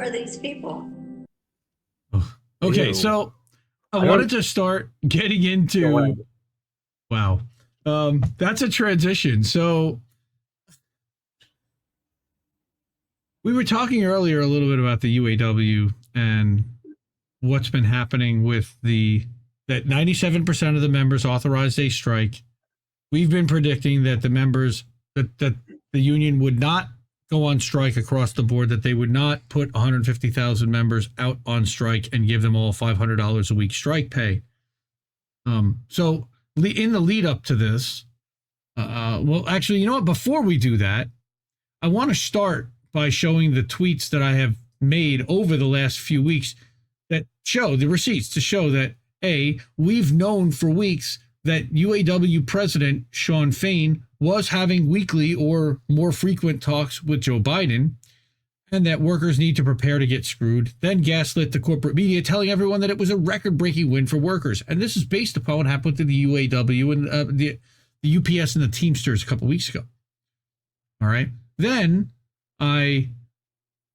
are these people? Oh, okay, Ew. so I wanted to start getting into. Wow, that's a transition. So we were talking earlier a little bit about the UAW and what's been happening with that 97% of the members authorized a strike. We've been predicting that the members that the union would not go on strike across the board, that they would not put 150,000 members out on strike and give them all $500 a week strike pay. So in the lead up to this, well, actually, you know what? Before we do that, I want to start by showing the tweets that I have made over the last few weeks that show the receipts to show that, we've known for weeks that UAW President Shawn Fain was having weekly or more frequent talks with Joe Biden, and that workers need to prepare to get screwed, then gaslit the corporate media, telling everyone that it was a record-breaking win for workers. And this is based upon what happened to the UAW and the UPS and the Teamsters a couple weeks ago. All right. Then I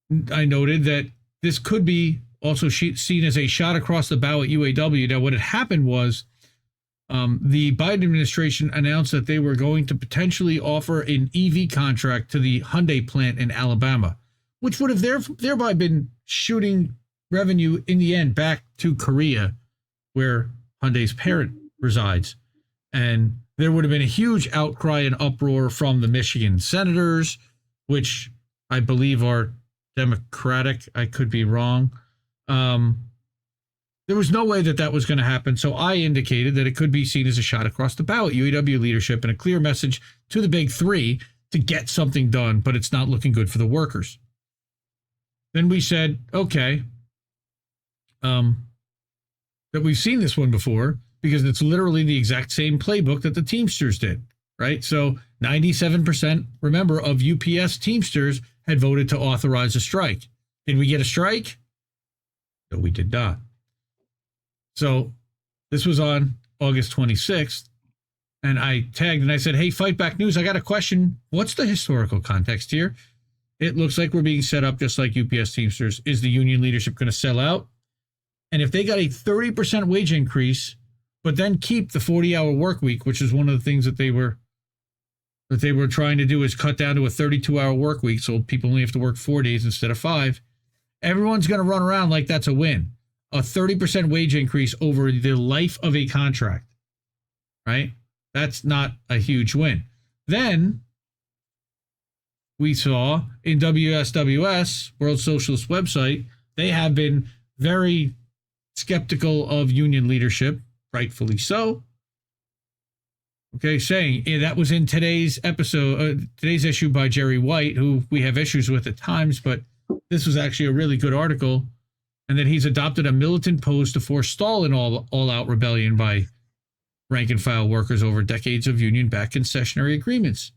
noted that this could be also seen as a shot across the bow at UAW. Now, what had happened was the Biden administration announced that they were going to potentially offer an EV contract to the Hyundai plant in Alabama, which would have thereby been shooting revenue in the end back to Korea, where Hyundai's parent resides. And there would have been a huge outcry and uproar from the Michigan senators, which I believe are Democratic. I could be wrong. There was no way that was going to happen. So I indicated that it could be seen as a shot across the bow at UAW leadership and a clear message to the big three to get something done, but it's not looking good for the workers. Then we said, okay, that we've seen this one before because it's literally the exact same playbook that the Teamsters did, right? So 97%, remember, of UPS Teamsters had voted to authorize a strike. Did we get a strike? No, we did not. So this was on August 26th, and I tagged and I said, hey, Fight Back News, I got a question. What's the historical context here? It looks like we're being set up just like UPS Teamsters. Is the union leadership going to sell out? And if they got a 30% wage increase, but then keep the 40-hour work week, which is one of the things that they were trying to do, is cut down to a 32-hour work week, so people only have to work 4 days instead of 5. Everyone's going to run around like that's a win. A 30% wage increase over the life of a contract, right? That's not a huge win. Then we saw in WSWS, World Socialist website, they have been very skeptical of union leadership, rightfully so. Okay, saying that was in today's episode, today's issue by Jerry White, who we have issues with at times, but this was actually a really good article. And that he's adopted a militant pose to forestall an all-out rebellion by rank-and-file workers over decades of union-backed concessionary agreements.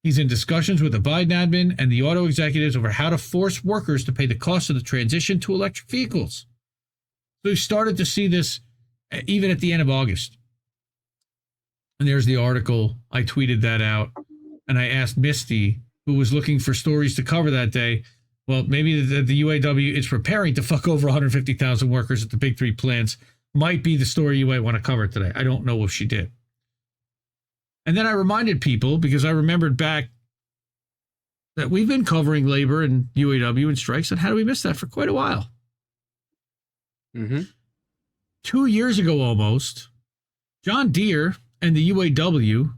He's in discussions with the Biden admin and the auto executives over how to force workers to pay the cost of the transition to electric vehicles. So we started to see this even at the end of August. And there's the article. I tweeted that out, and I asked Misty, who was looking for stories to cover that day, well, maybe the UAW is preparing to fuck over 150,000 workers at the big three plants. Might be the story you might want to cover today. I don't know if she did. And then I reminded people, because I remembered back that we've been covering labor and UAW and strikes, and how do we miss that for quite a while? 2 years ago almost, John Deere and the UAW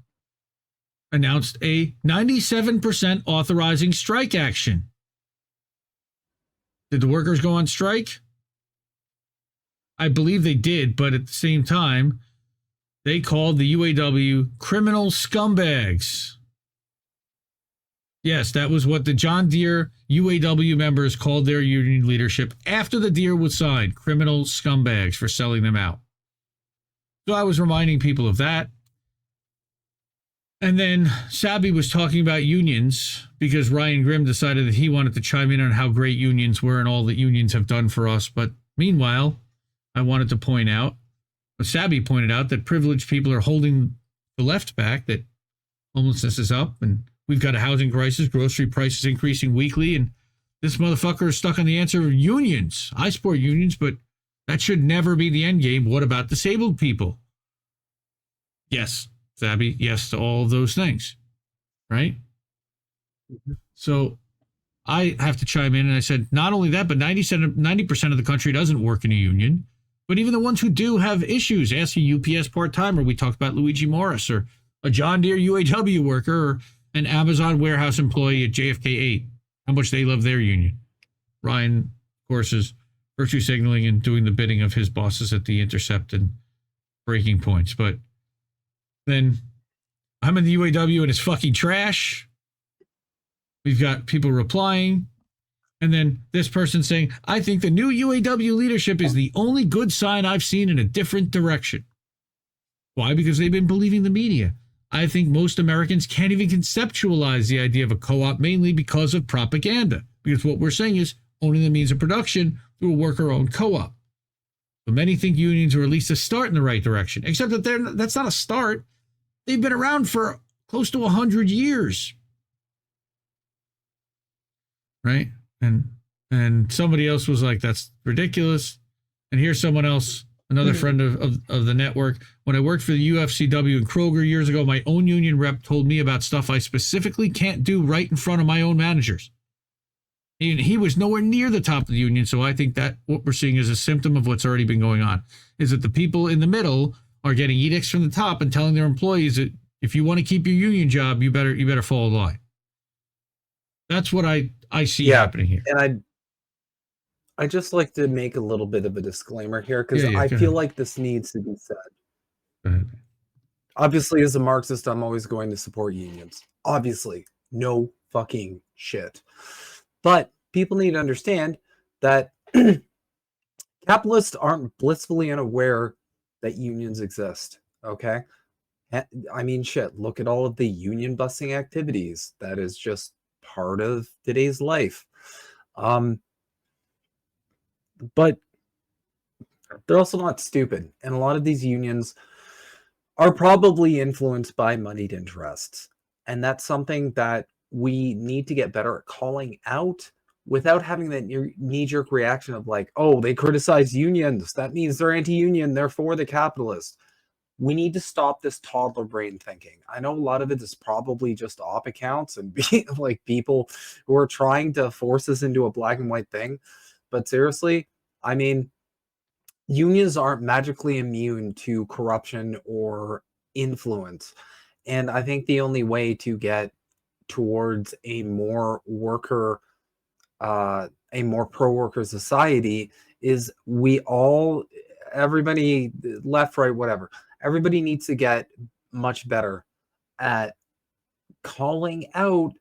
announced a 97% authorizing strike action. Did the workers go on strike? I believe they did, but at the same time, they called the UAW criminal scumbags. Yes, that was what the John Deere UAW members called their union leadership after the deal was signed, criminal scumbags for selling them out. So I was reminding people of that. And then Sabby was talking about unions because Ryan Grimm decided that he wanted to chime in on how great unions were and all that unions have done for us. But meanwhile, I wanted to point out, Sabby pointed out, that privileged people are holding the left back, that homelessness is up and we've got a housing crisis, grocery prices increasing weekly, and This motherfucker is stuck on the answer of unions. I support unions, but that should never be the end game. What about disabled people? Yes, Zabby, yes to all of those things, right? Mm-hmm. So I have to chime in, and I said, not only that, but 90% of the country doesn't work in a union, but even the ones who do have issues. Ask a UPS part-timer. We talked about Luigi Morris, or a John Deere UAW worker, or an Amazon warehouse employee at JFK 8. How much they love their union. Ryan, of course, is virtue signaling and doing the bidding of his bosses at the Intercept and Breaking Points. But then I'm in the UAW and it's fucking trash. We've got people replying. And then this person saying, I think the new UAW leadership is the only good sign I've seen in a different direction. Why? Because they've been believing the media. I think most Americans can't even conceptualize the idea of a co-op, mainly because of propaganda. Because what we're saying is owning the means of production through a worker-owned co-op. But many think unions are at least a start in the right direction, except that that's not a start. They've been around for close to 100 years. Right? And somebody else was like, that's ridiculous. And here's someone else, another friend of the network. When I worked for the UFCW and Kroger years ago, my own union rep told me about stuff I specifically can't do right in front of my own managers. And he was nowhere near the top of the union, so I think that what we're seeing is a symptom of what's already been going on, is that the people in the middle are getting edicts from the top and telling their employees that if you want to keep your union job, you better fall in line. That's what I see happening here. And I just like to make a little bit of a disclaimer here, because I feel like this needs to be said. Obviously, as a Marxist, I'm always going to support unions. Obviously, no fucking shit. But people need to understand that capitalists aren't blissfully unaware that unions exist, okay? I mean, shit, look at all of the union busting activities. That is just part of today's life. But they're also not stupid. And a lot of these unions are probably influenced by moneyed interests. And that's something that we need to get better at calling out without having that knee-jerk reaction of like, oh, they criticize unions. That means they're anti-union. They're for the capitalist. We need to stop this toddler brain thinking. I know a lot of it is probably just op accounts and like people who are trying to force us into a black and white thing. But seriously, I mean, unions aren't magically immune to corruption or influence. And I think the only way to get towards a more pro-worker society is everybody, left, right, whatever, everybody needs to get much better at calling out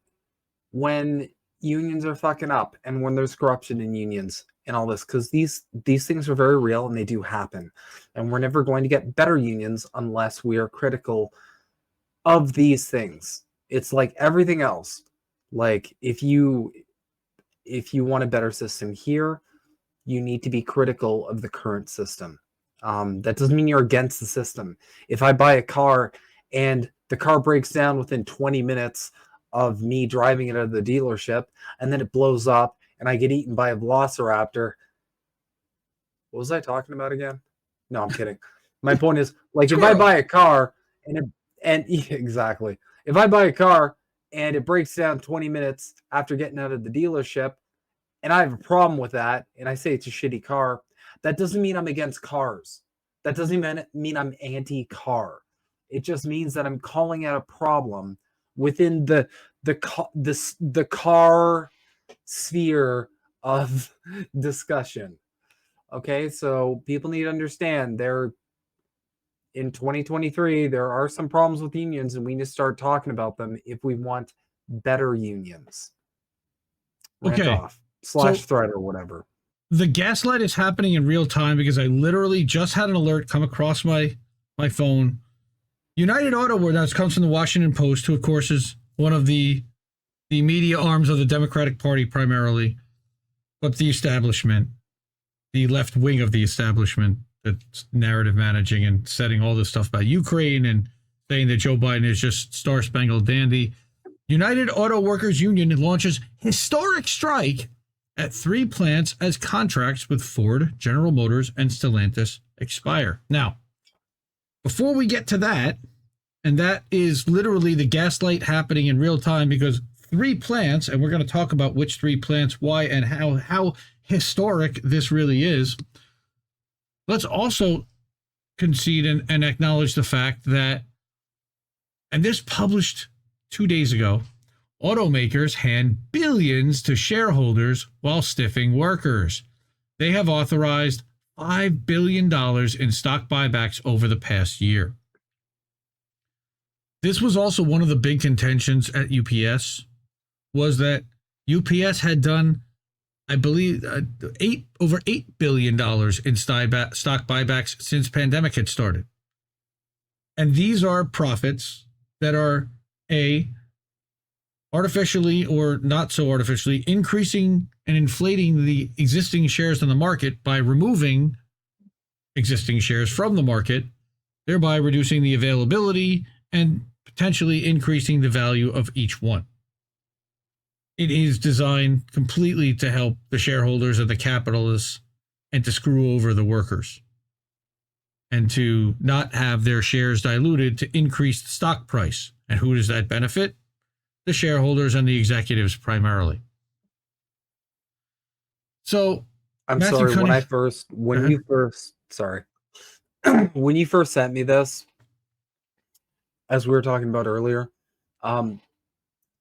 when unions are fucking up and when there's corruption in unions and all this, because these things are very real and they do happen. And we're never going to get better unions unless we are critical of these things. It's like everything else. Like if you want a better system here, you need to be critical of the current system. That doesn't mean you're against the system. If I buy a car and the car breaks down within 20 minutes of me driving it out of the dealership, and then it blows up and I get eaten by a velociraptor. What was I talking about again? No, I'm kidding. My point is, like, if I buy a car exactly. If I buy a car and it breaks down 20 minutes after getting out of the dealership, and I have a problem with that, and I say it's a shitty car, that doesn't mean I'm against cars. That doesn't mean I'm anti-car. It just means that I'm calling out a problem within the car sphere of discussion. Okay, so people need to understand in 2023, there are some problems with unions, and we need to start talking about them if we want better unions. Rant off. /thread or whatever. The gaslight is happening in real time because I literally just had an alert come across my phone. United Auto Workers comes from the Washington Post, who of course is one of the media arms of the Democratic Party primarily, but the establishment, the left wing of the establishment that's narrative managing and setting all this stuff about Ukraine and saying that Joe Biden is just star-spangled dandy. United Auto Workers Union launches historic strike at 3 plants as contracts with Ford, General Motors, and Stellantis expire. Now, before we get to that, and that is literally the gaslight happening in real time, because 3 plants, and we're going to talk about which 3 plants, why, and how historic this really is. Let's also concede and acknowledge the fact that, and this published 2 days ago, automakers hand billions to shareholders while stiffing workers. They have authorized $5 billion in stock buybacks over the past year. This was also one of the big contentions at UPS, was that UPS had done, I believe, over $8 billion in stock buybacks since pandemic had started. And these are profits that are artificially or not so artificially increasing and inflating the existing shares in the market by removing existing shares from the market, thereby reducing the availability and potentially increasing the value of each one. It is designed completely to help the shareholders and the capitalists and to screw over the workers and to not have their shares diluted to increase the stock price. And who does that benefit? The shareholders and the executives primarily. So I'm Matthew sorry, Cunningham, when you first sent me this, as we were talking about earlier, to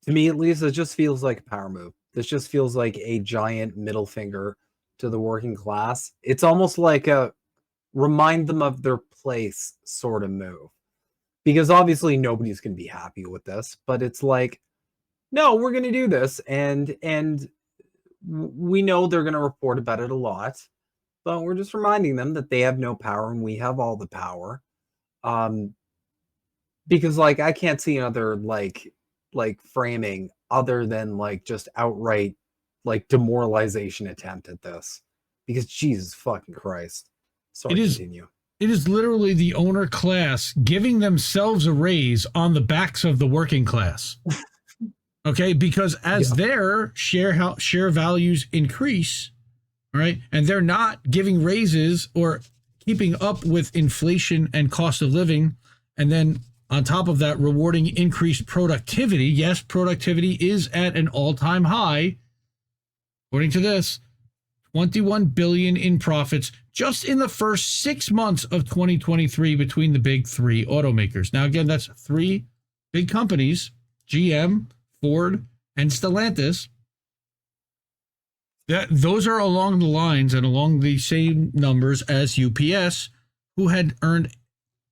me at least, it just feels like a power move. This just feels like a giant middle finger to the working class. It's almost like a remind them of their place sort of move. Because obviously nobody's going to be happy with this, but it's like, no, we're going to do this, and we know they're going to report about it a lot, but we're just reminding them that they have no power and we have all the power. Because like I can't see another like framing other than like just outright like demoralization attempt at this. Because Jesus fucking Christ. Sorry, continue. It is literally the owner class giving themselves a raise on the backs of the working class. Okay, because as their share values increase, all right, and they're not giving raises or keeping up with inflation and cost of living, and then on top of that, rewarding increased productivity. Yes, productivity is at an all-time high. According to this, $21 billion in profits just in the first 6 months of 2023 between the big 3 automakers. Now, again, that's 3 big companies, GM, Ford, and Stellantis. Those are along the lines and along the same numbers as UPS, who had earned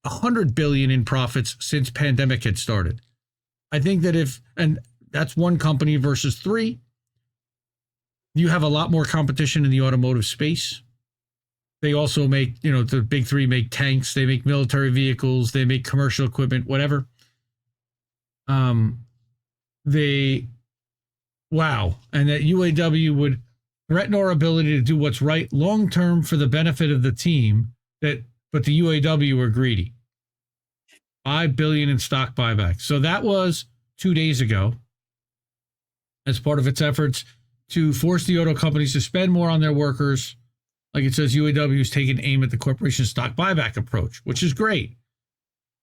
$100 billion in profits since pandemic had started. I think that and that's one company versus 3. You have a lot more competition in the automotive space. They also make, the big 3 make tanks, they make military vehicles, they make commercial equipment, whatever. And that UAW would threaten our ability to do what's right long term for the benefit of the team, but the UAW are greedy. $5 billion in stock buybacks. So that was 2 days ago as part of its efforts to force the auto companies to spend more on their workers. Like it says, UAW is taking aim at the corporation's stock buyback approach, which is great.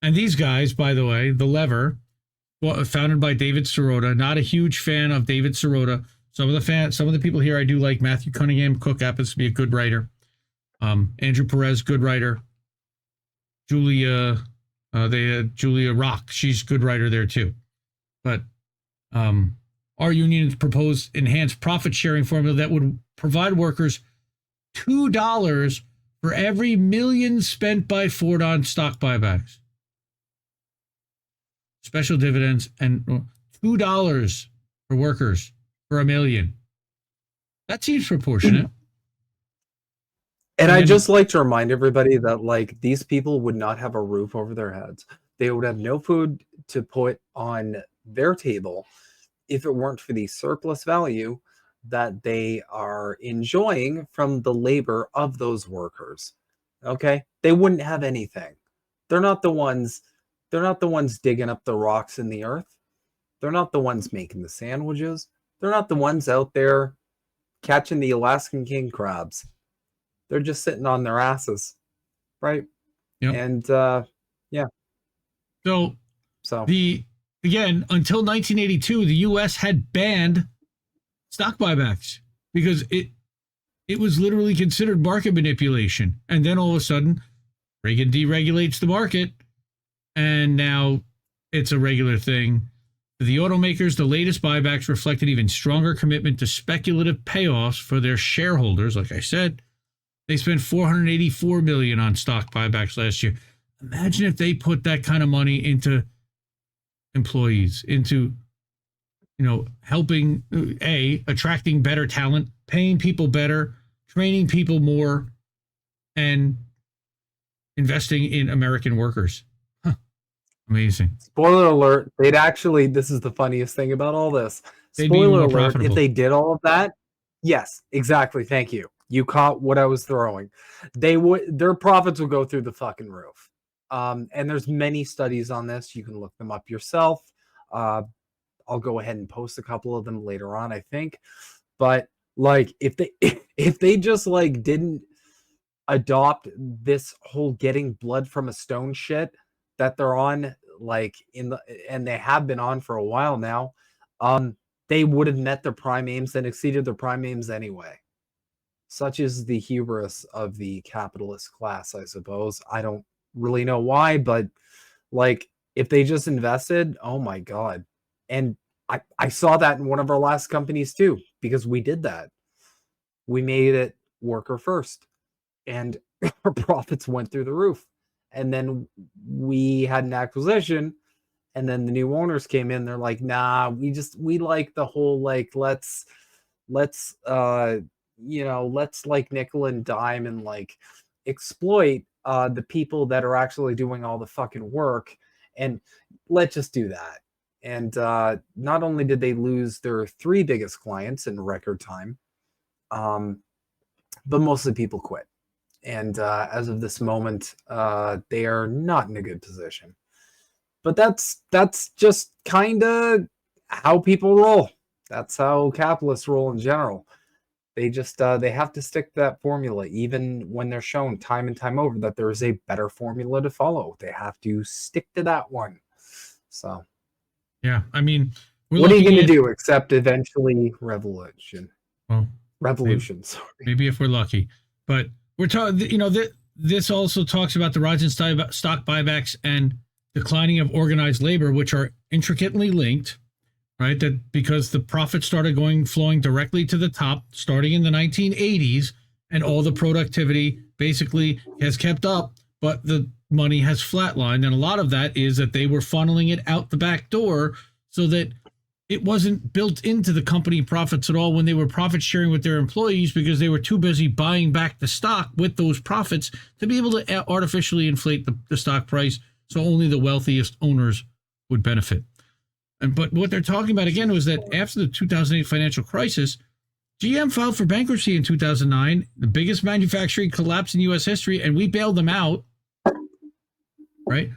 And these guys, by the way, The Lever, founded by David Sirota, not a huge fan of David Sirota. Some of the people here I do like. Matthew Cunningham Cook happens to be a good writer. Andrew Perez, good writer. Julia Rock, she's a good writer there too. But our union proposed enhanced profit sharing formula that would provide workers $2 for every $1 million spent by Ford on stock buybacks, special dividends, and $2 for workers for $1 million. That seems proportionate. And I'd just like to remind everybody that like these people would not have a roof over their heads. They would have no food to put on their table if it weren't for the surplus value that they are enjoying from the labor of those workers. Okay? They wouldn't have anything. They're not the ones digging up the rocks in the earth. They're not the ones making the sandwiches. They're not the ones out there catching the Alaskan king crabs. They're just sitting on their asses, right? Yep. And yeah. So So again, until 1982, the U.S. had banned stock buybacks because it was literally considered market manipulation. And then all of a sudden, Reagan deregulates the market, and now it's a regular thing. For the automakers, the latest buybacks reflect an even stronger commitment to speculative payoffs for their shareholders. Like I said, they spent $484 million on stock buybacks last year. Imagine if they put that kind of money into employees, into helping attracting better talent, paying people better, training people more, and investing in American workers. Amazing. Spoiler alert, this is the funniest thing about all this. Spoiler alert, profitable. If they did all of that, yes, exactly. Thank you. You caught what I was throwing. Their profits will go through the fucking roof. And there's many studies on this. You can look them up yourself. I'll go ahead and post a couple of them later on, I think. But like, if they just like didn't adopt this whole getting blood from a stone shit that they're on, like and they have been on for a while now, they would have met their prime aims and exceeded their prime aims anyway. Such is the hubris of the capitalist class, I suppose. I don't really know why, but like, if they just invested, oh my God. And I saw that in one of our last companies too, because we did that. We made it worker first, and our profits went through the roof. And then we had an acquisition, and then the new owners came in. They're like, nah, we like the whole, like, let's like nickel and dime and like exploit the people that are actually doing all the fucking work, and let's just do that. And not only did they lose their 3 biggest clients in record time, but most of the people quit. And as of this moment, they are not in a good position. But that's just kind of how people roll. That's how capitalists roll in general. They just they have to stick to that formula, even when they're shown time and time over that there is a better formula to follow. They have to stick to that one. So, yeah, I mean, what are you going to do except eventually revolution? Well, revolution. Maybe if we're lucky, but we're talking. This also talks about the rise in stock buybacks and declining of organized labor, which are intricately linked. Right, that because the profits started flowing directly to the top starting in the 1980s, and all the productivity basically has kept up, but the money has flatlined. And a lot of that is that they were funneling it out the back door so that it wasn't built into the company profits at all when they were profit sharing with their employees, because they were too busy buying back the stock with those profits to be able to artificially inflate the stock price so only the wealthiest owners would benefit. But what they're talking about again was that after the 2008 financial crisis, GM filed for bankruptcy in 2009, the biggest manufacturing collapse in U.S. history, and we bailed them out, right?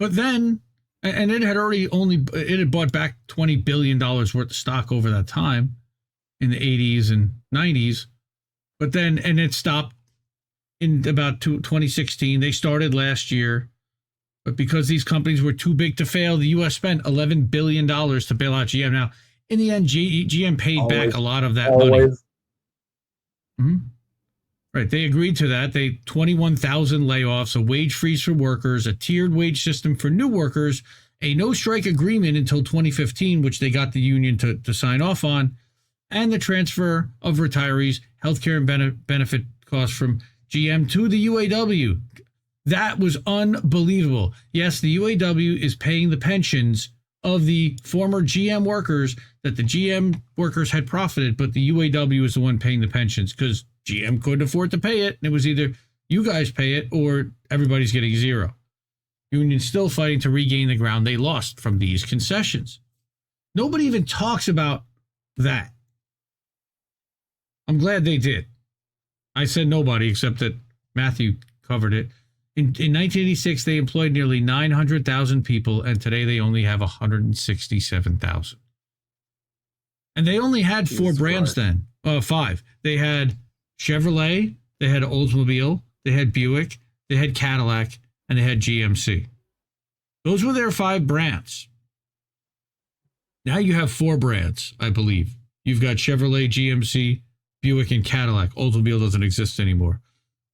But then, and it had bought back $20 billion worth of stock over that time in the 80s and 90s. But then, and it stopped in about 2016. They started last year. But because these companies were too big to fail, the U.S. spent $11 billion to bail out GM. Now, in the end, GM paid back a lot of that money. Mm-hmm. Right. They agreed to that. 21,000 layoffs, a wage freeze for workers, a tiered wage system for new workers, a no-strike agreement until 2015, which they got the union to sign off on, and the transfer of retirees' healthcare and benefit costs from GM to the UAW. That was unbelievable. Yes, the UAW is paying the pensions of the former GM workers that the GM workers had profited, but the UAW is the one paying the pensions because GM couldn't afford to pay it. And it was either you guys pay it or everybody's getting zero. Union's still fighting to regain the ground they lost from these concessions. Nobody even talks about that. I'm glad they did. I said nobody, except that Matthew covered it. In 1986, they employed nearly 900,000 people, and today they only have 167,000. And they only had 4 brands then. 5. They had Chevrolet, they had Oldsmobile, they had Buick, they had Cadillac, and they had GMC. Those were their 5 brands. Now you have 4 brands, I believe. You've got Chevrolet, GMC, Buick, and Cadillac. Oldsmobile doesn't exist anymore.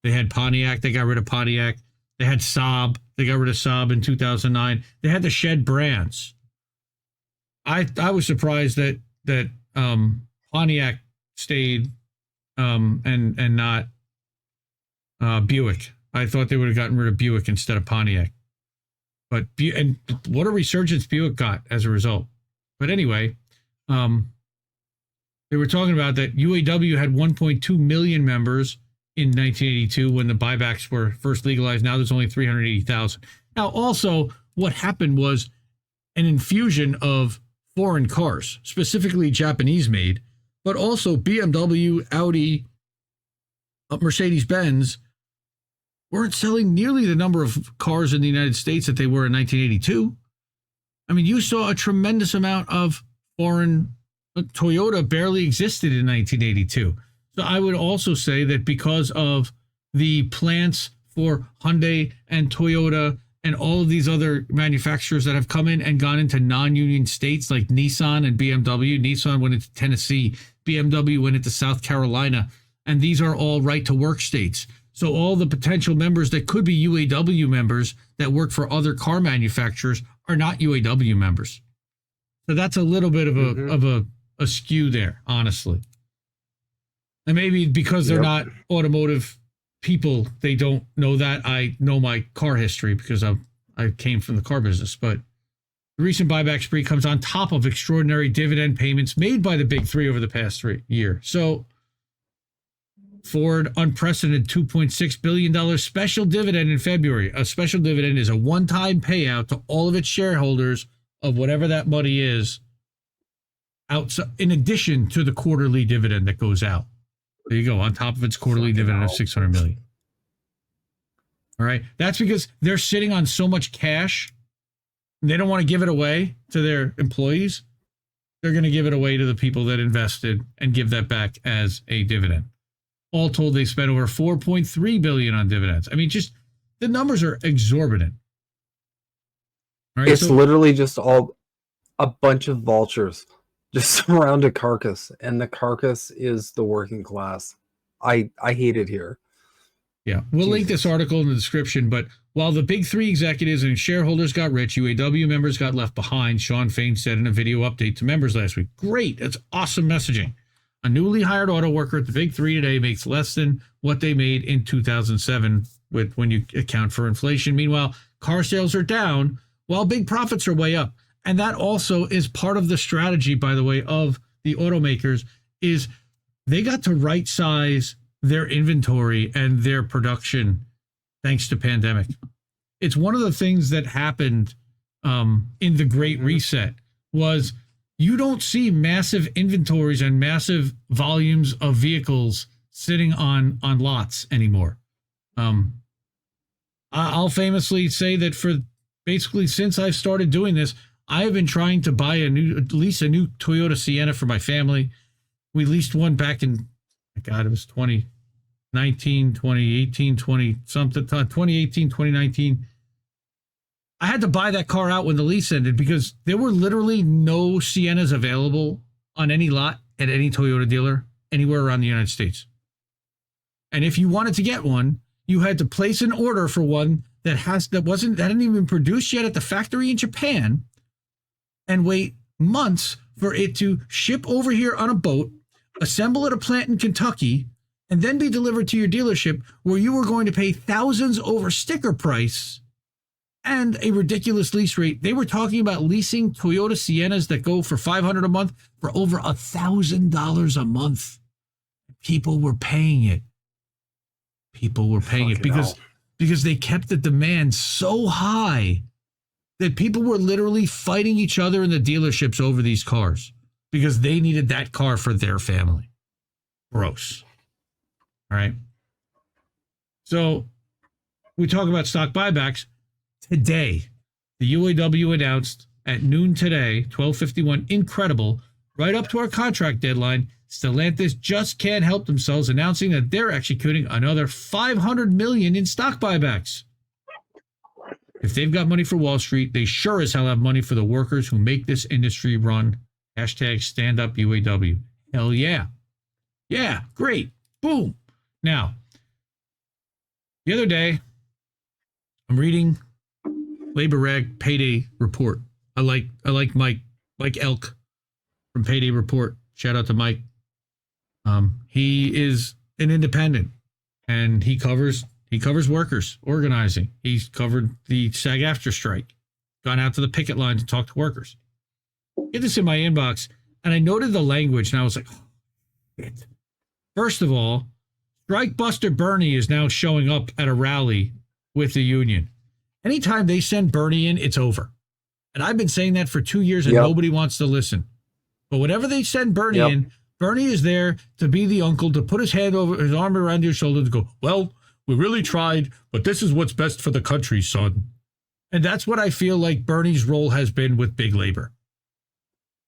They had Pontiac. They got rid of Pontiac. They had Saab. They got rid of Saab in 2009. They had to shed brands. I was surprised that Pontiac stayed and not Buick. I thought they would have gotten rid of Buick instead of Pontiac. But and what a resurgence Buick got as a result. But anyway, they were talking about that UAW had 1.2 million members in 1982 when the buybacks were first legalized. Now there's only 380,000. Now, also, what happened was an infusion of foreign cars, specifically Japanese-made, but also BMW, Audi, Mercedes-Benz weren't selling nearly the number of cars in the United States that they were in 1982. I mean, you saw a tremendous amount of foreign. Toyota barely existed in 1982. So I would also say that because of the plants for Hyundai and Toyota and all of these other manufacturers that have come in and gone into non-union states like Nissan and BMW. Nissan went into Tennessee, BMW went into South Carolina, and these are all right-to-work states. So all the potential members that could be UAW members that work for other car manufacturers are not UAW members. So that's a little bit of a skew there, honestly. And maybe because they're not automotive people, they don't know that. I know my car history because I came from the car business. But the recent buyback spree comes on top of extraordinary dividend payments made by the big 3 over the past year. So Ford, unprecedented $2.6 billion special dividend in February. A special dividend is a one-time payout to all of its shareholders of whatever that money is, outside, in addition to the quarterly dividend that goes out. There you go, on top of its quarterly dividend of $600 million. All right, that's because they're sitting on so much cash, and they don't want to give it away to their employees. They're going to give it away to the people that invested and give that back as a dividend. All told, they spent over $4.3 billion on dividends. I mean, just the numbers are exorbitant. All right, it's literally just all a bunch of vultures just surround a carcass, and the carcass is the working class. I hate it here. Yeah, we'll link this article in the description, but while the big 3 executives and shareholders got rich, UAW members got left behind, Sean Fain said in a video update to members last week. Great, that's awesome messaging. A newly hired auto worker at the big 3 today makes less than what they made in 2007 when you account for inflation. Meanwhile, car sales are down while big profits are way up. And that also is part of the strategy, by the way, of the automakers, is they got to right size their inventory and their production thanks to pandemic. It's one of the things that happened in the Great Reset was you don't see massive inventories and massive volumes of vehicles sitting on lots anymore. I'll famously say that for basically since I've started doing this, I have been trying to buy at least a new Toyota Sienna for my family. We leased one back in, God, it was 2019, 2018, 2018, 2019. I had to buy that car out when the lease ended because there were literally no Siennas available on any lot at any Toyota dealer anywhere around the United States. And if you wanted to get one, you had to place an order for one that hadn't even produced yet at the factory in Japan, and wait months for it to ship over here on a boat, assemble at a plant in Kentucky, and then be delivered to your dealership where you were going to pay thousands over sticker price and a ridiculous lease rate. They were talking about leasing Toyota Siennas that go for $500 a month for over $1,000 a month. People were paying it. People were paying it because they kept the demand so high that people were literally fighting each other in the dealerships over these cars because they needed that car for their family. Gross. All right. So we talk about stock buybacks. Today, the UAW announced at noon today, 12:51, incredible, right up to our contract deadline, Stellantis just can't help themselves, announcing that they're executing another $500 million in stock buybacks. If they've got money for Wall Street, they sure as hell have money for the workers who make this industry run. Hashtag stand up UAW. Hell yeah. Yeah, great. Boom. Now, the other day, I'm reading Labor Reg Payday Report. I like Mike Elk from Payday Report. Shout out to Mike. He is an independent, and he covers workers organizing. He's covered the SAG-AFTRA strike, gone out to the picket line to talk to workers. Get this in my inbox, and I noted the language, and I was like, oh, shit. First of all, Strike Buster Bernie is now showing up at a rally with the union. Anytime they send Bernie in, it's over. And I've been saying that for 2 years, and nobody wants to listen. But whenever they send Bernie in, Bernie is there to be the uncle, to put his arm around your shoulder, to go, well, we really tried, but this is what's best for the country, son. And that's what I feel like Bernie's role has been with big labor,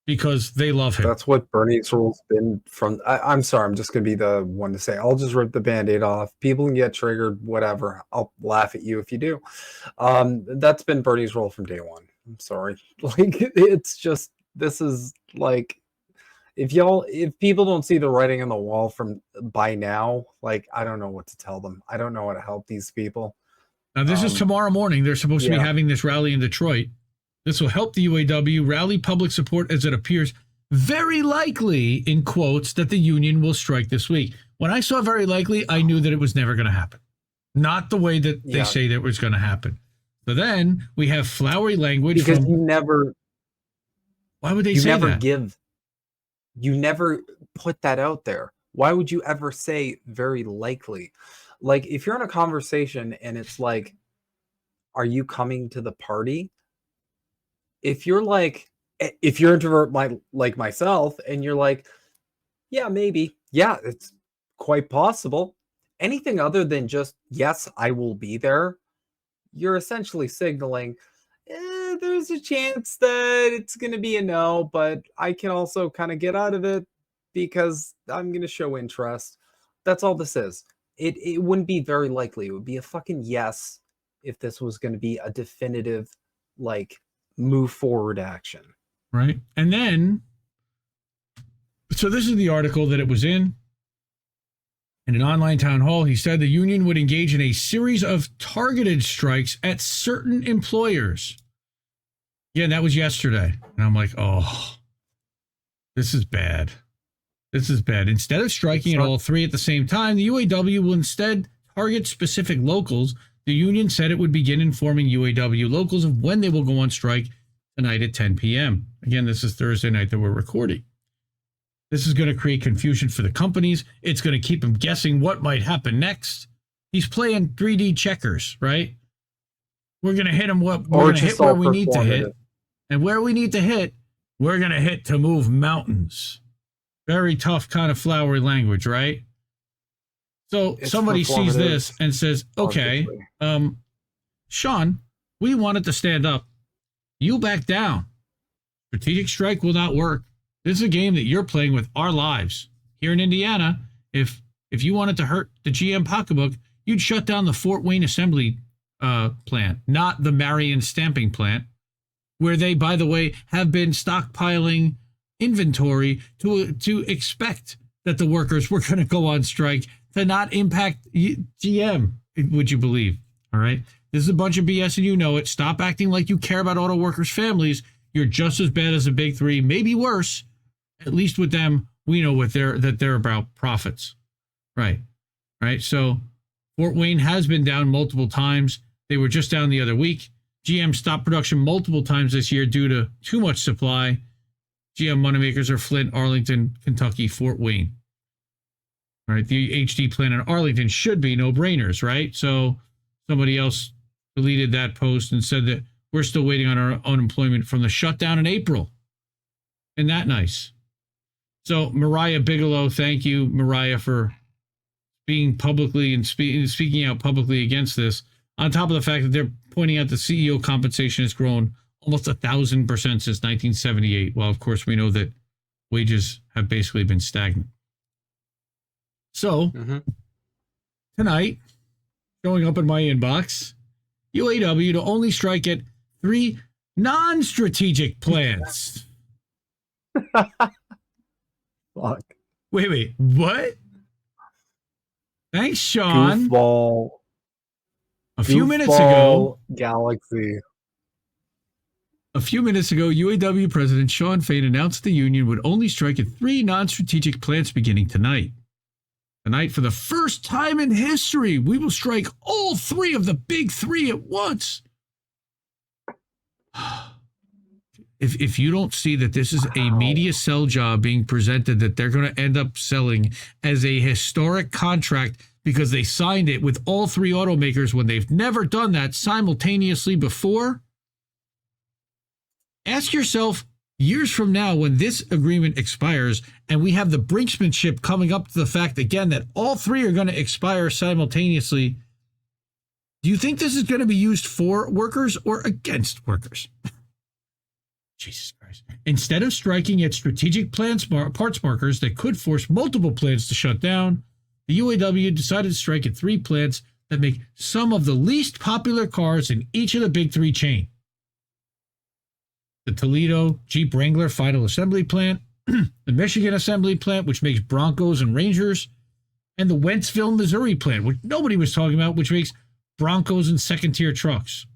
because they love him. That's what Bernie's role's been from. I'm sorry, I'm just going to be the one to say, I'll just rip the Band-Aid off. People can get triggered, whatever. I'll laugh at you if you do. That's been Bernie's role from day one. I'm sorry. Like, it's just, this is like, if people don't see the writing on the wall from by now, like, I don't know what to tell them. I don't know how to help these people. Now, this is tomorrow morning. They're supposed to be having this rally in Detroit. This will help the UAW rally public support as it appears very likely, in quotes, that the union will strike this week. When I saw very likely, I knew that it was never going to happen. Not the way that they say that it was going to happen. So then we have flowery language. Because you never... Why would they say that? You never put that out there. Why would you ever say very likely? Like, if you're in a conversation and it's like, are you coming to the party? If you're introvert like myself, and you're like, yeah, maybe. Yeah, it's quite possible. Anything other than just, yes, I will be there, you're essentially signaling, there's a chance that it's going to be a no, but I can also kind of get out of it because I'm going to show interest. That's all this is. It wouldn't be very likely. It would be a fucking yes if this was going to be a definitive, like, move forward action. Right. And then, so this is the article that it was in. In an online town hall, he said the union would engage in a series of targeted strikes at certain employers. Yeah, that was yesterday. And I'm like, oh, this is bad. This is bad. Instead of striking at all three at the same time, the UAW will instead target specific locals. The union said it would begin informing UAW locals of when they will go on strike tonight at 10 p.m. Again, this is Thursday night that we're recording. This is going to create confusion for the companies. It's going to keep them guessing what might happen next. He's playing 3D checkers, right? We're going to hit him. We're going to hit where we need to hit. And where we need to hit, we're going to hit to move mountains. Very tough kind of flowery language, right? So somebody sees this and says, okay, Sean, we wanted to stand up. You back down. Strategic strike will not work. This is a game that you're playing with our lives. Here in Indiana, if you wanted to hurt the GM pocketbook, you'd shut down the Fort Wayne assembly plant, not the Marion stamping plant, where they, by the way, have been stockpiling inventory to expect that the workers were going to go on strike to not impact GM, would you believe? All right. This is a bunch of BS and you know it. Stop acting like you care about auto workers' families. You're just as bad as the big three, maybe worse. At least with them, we know that they're about profits. Right. Right. So Fort Wayne has been down multiple times. They were just down the other week. GM stopped production multiple times this year due to too much supply. GM moneymakers are Flint, Arlington, Kentucky, Fort Wayne. All right. The HD plant in Arlington should be no-brainers, right? So somebody else deleted that post and said that we're still waiting on our unemployment from the shutdown in April. Isn't that nice? So Mariah Bigelow, thank you, Mariah, for being publicly and speaking out publicly against this. On top of the fact that they're pointing out the CEO compensation has grown almost 1,000% since 1978. Well, of course, we know that wages have basically been stagnant. So tonight, showing up in my inbox, UAW to only strike at 3 non-strategic plants. Fuck. Wait, what? Thanks, Sean. Goofball. A few minutes ago, Galaxy. UAW President Sean Fain announced the union would only strike at 3 non-strategic plants beginning tonight. Tonight, for the first time in history, we will strike all 3 of the big 3 at once. If you don't see that this is a media sell job being presented that they're going to end up selling as a historic contract because they signed it with all 3 automakers when they've never done that simultaneously before, ask yourself, years from now when this agreement expires and we have the brinksmanship coming up to the fact again that all 3 are going to expire simultaneously, do you think this is going to be used for workers or against workers? Jesus Christ. Instead of striking at strategic parts markers that could force multiple plants to shut down, the UAW decided to strike at 3 plants that make some of the least popular cars in each of the big 3 chain. The Toledo Jeep Wrangler final assembly plant, the Michigan assembly plant, which makes Broncos and Rangers, and the Wentzville, Missouri plant, which nobody was talking about, which makes Broncos and second-tier trucks.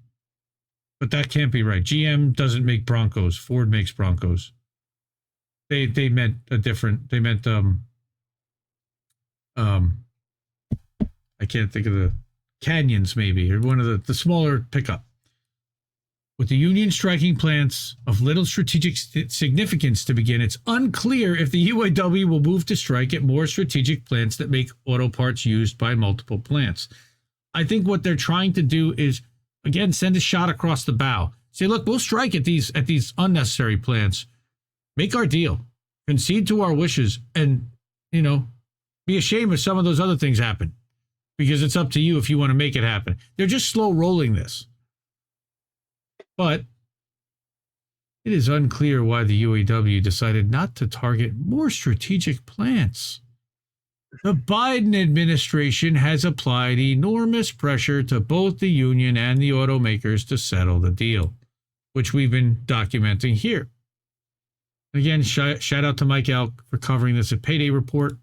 But that can't be right. GM doesn't make Broncos. Ford makes Broncos. They meant a different. They meant I can't think of the Canyons maybe, or one of the smaller pickup. With the union striking plants of little strategic significance to begin, it's unclear if the UAW will move to strike at more strategic plants that make auto parts used by multiple plants. I think what they're trying to do is, again, send a shot across the bow. Say, look, we'll strike at these unnecessary plants. Make our deal. Concede to our wishes and, be ashamed if some of those other things happen. Because it's up to you if you want to make it happen. They're just slow rolling this. But it is unclear why the UAW decided not to target more strategic plants. The Biden administration has applied enormous pressure to both the union and the automakers to settle the deal, which we've been documenting here. Again, shout out to Mike Elk for covering this at Payday Report.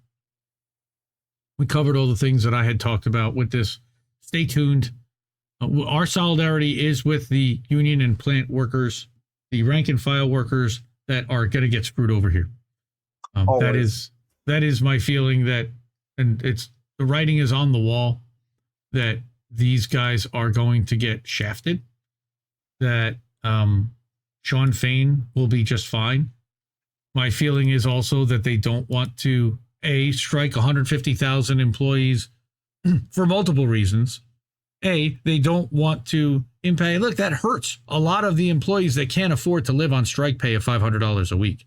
We covered all the things that I had talked about with this. Stay tuned. Our solidarity is with the union and plant workers, the rank and file workers that are going to get screwed over here. That is my feeling that, and it's the writing is on the wall, that these guys are going to get shafted, that Sean Fain will be just fine. My feeling is also that they don't want to, strike 150,000 employees for multiple reasons. They don't want to impact. Look, that hurts a lot of the employees that can't afford to live on strike pay of $500 a week.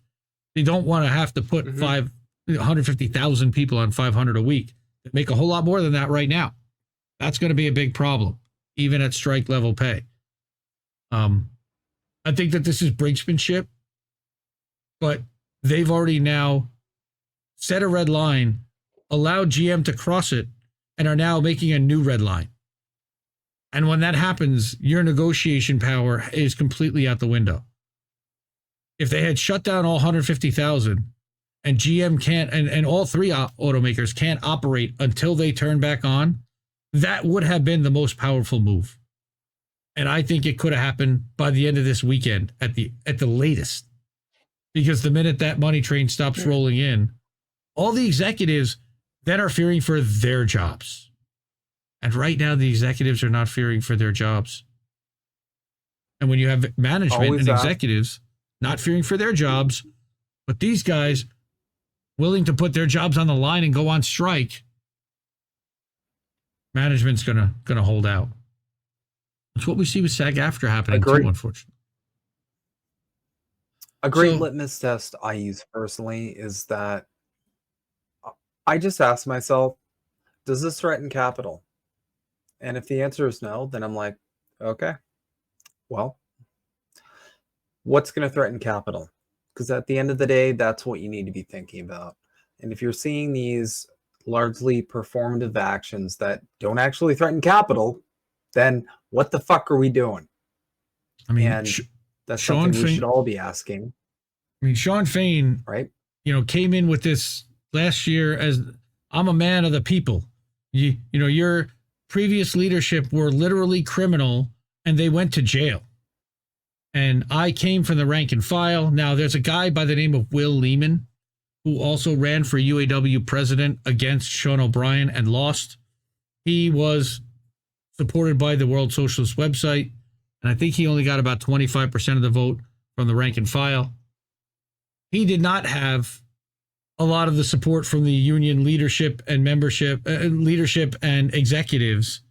They don't want to have to put 150,000 people on $500 a week that make a whole lot more than that right now. That's going to be a big problem, even at strike level pay. I think that this is brinksmanship, but they've already now set a red line, allowed GM to cross it, and are now making a new red line. And when that happens, your negotiation power is completely out the window. If they had shut down all 150,000 and GM can't, and all 3 automakers can't operate until they turn back on, that would have been the most powerful move. And I think it could have happened by the end of this weekend at the latest. Because the minute that money train stops rolling in, all the executives then are fearing for their jobs. And right now, the executives are not fearing for their jobs. And when you have management and executives not fearing for their jobs, but these guys willing to put their jobs on the line and go on strike, management's gonna hold out. That's what we see with SAG-AFTRA happening too, unfortunately. A great litmus test I use personally is that I just ask myself, does this threaten capital? And if the answer is no, then I'm like, okay, well, what's going to threaten capital? Because at the end of the day, that's what you need to be thinking about. And if you're seeing these largely performative actions that don't actually threaten capital, then what the fuck are we doing? I mean, And that's Sean something we should all be asking. I mean, Sean Fain, right? Came in with this last year as, I'm a man of the people. Your previous leadership were literally criminal and they went to jail. And I came from the rank and file. Now, there's a guy by the name of Will Lehman who also ran for UAW president against Sean O'Brien and lost. He was supported by the World Socialist website, and I think he only got about 25% of the vote from the rank and file. He did not have a lot of the support from the union leadership and leadership and executives,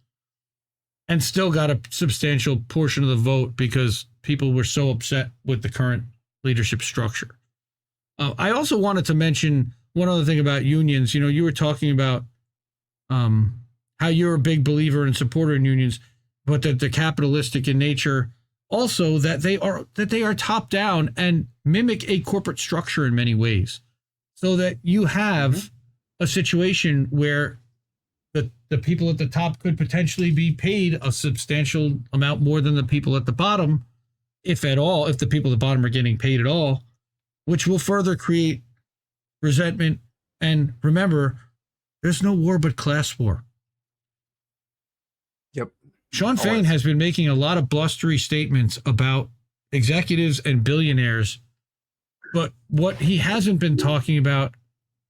and still got a substantial portion of the vote because people were so upset with the current leadership structure. I also wanted to mention one other thing about unions. You were talking about how you're a big believer and supporter in unions, but that they're capitalistic in nature. Also, that they are top down and mimic a corporate structure in many ways, so that you have a situation where the people at the top could potentially be paid a substantial amount more than the people at the bottom, if at all, if the people at the bottom are getting paid at all, which will further create resentment. And remember, there's no war but class war. Yep. Sean Fain has been making a lot of blustery statements about executives and billionaires, but what he hasn't been talking about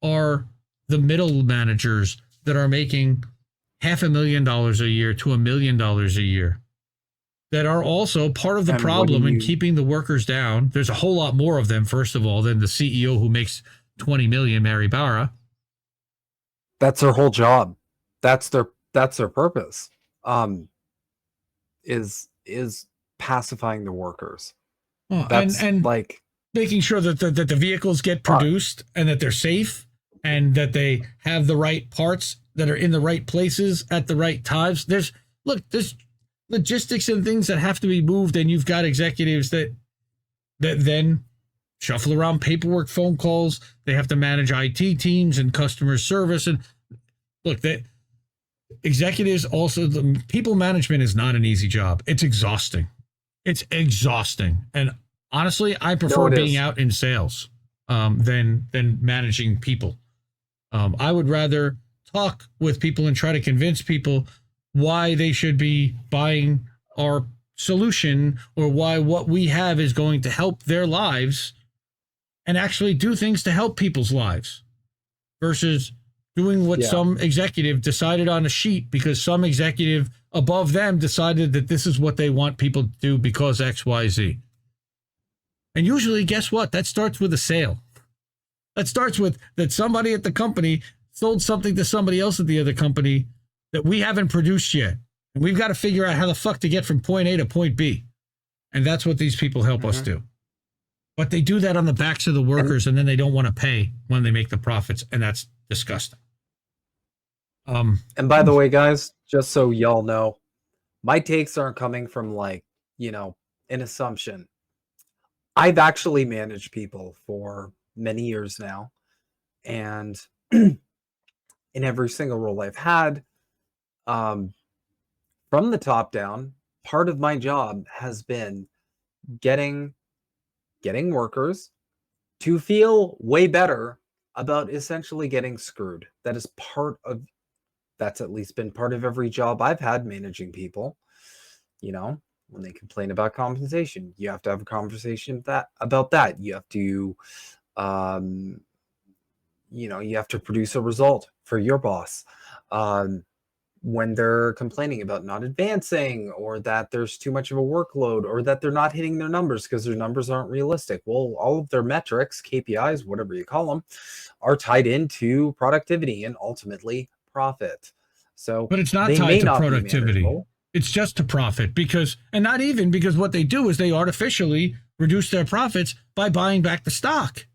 are the middle managers that are making $500,000 a year to $1 million a year, that are also part of the problem in keeping the workers down. There's a whole lot more of them, first of all, than the CEO who makes $20 million, Mary Barra. That's their whole job. That's their purpose. Is pacifying the workers. That's and like making sure that the vehicles get produced and that they're safe and that they have the right parts that are in the right places at the right times. There's logistics and things that have to be moved, and you've got executives that then shuffle around paperwork, phone calls. They have to manage IT teams and customer service. And look, that executives also, the people management is not an easy job. It's exhausting. And honestly, I prefer being out in sales than managing people. I would rather talk with people and try to convince people why they should be buying our solution, or why what we have is going to help their lives, and actually do things to help people's lives, versus doing what some executive decided on a sheet because some executive above them decided that this is what they want people to do because X, Y, Z. And usually, guess what? That starts with a sale. That starts with that somebody at the company sold something to somebody else at the other company that we haven't produced yet. And we've got to figure out how the fuck to get from point A to point B. And that's what these people help us do. But they do that on the backs of the workers, and then they don't want to pay when they make the profits. And that's disgusting. And by the way, guys, just so y'all know, my takes aren't coming from an assumption. I've actually managed people for many years now. And in every single role I've had, from the top down, part of my job has been getting workers to feel way better about essentially getting screwed. That's at least been part of every job I've had managing people. When they complain about compensation, you have to have a conversation about that. You have to, you have to produce a result for your boss. When they're complaining about not advancing, or that there's too much of a workload, or that they're not hitting their numbers because their numbers aren't realistic. Well, all of their metrics, KPIs, whatever you call them, are tied into productivity and ultimately profit. But it's not tied to productivity. It's just to profit, and not even because what they do is they artificially reduce their profits by buying back the stock.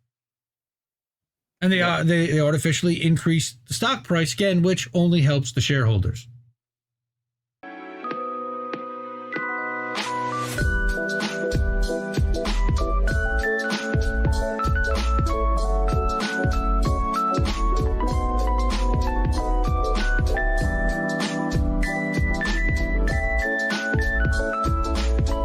And they artificially increase the stock price again, which only helps the shareholders.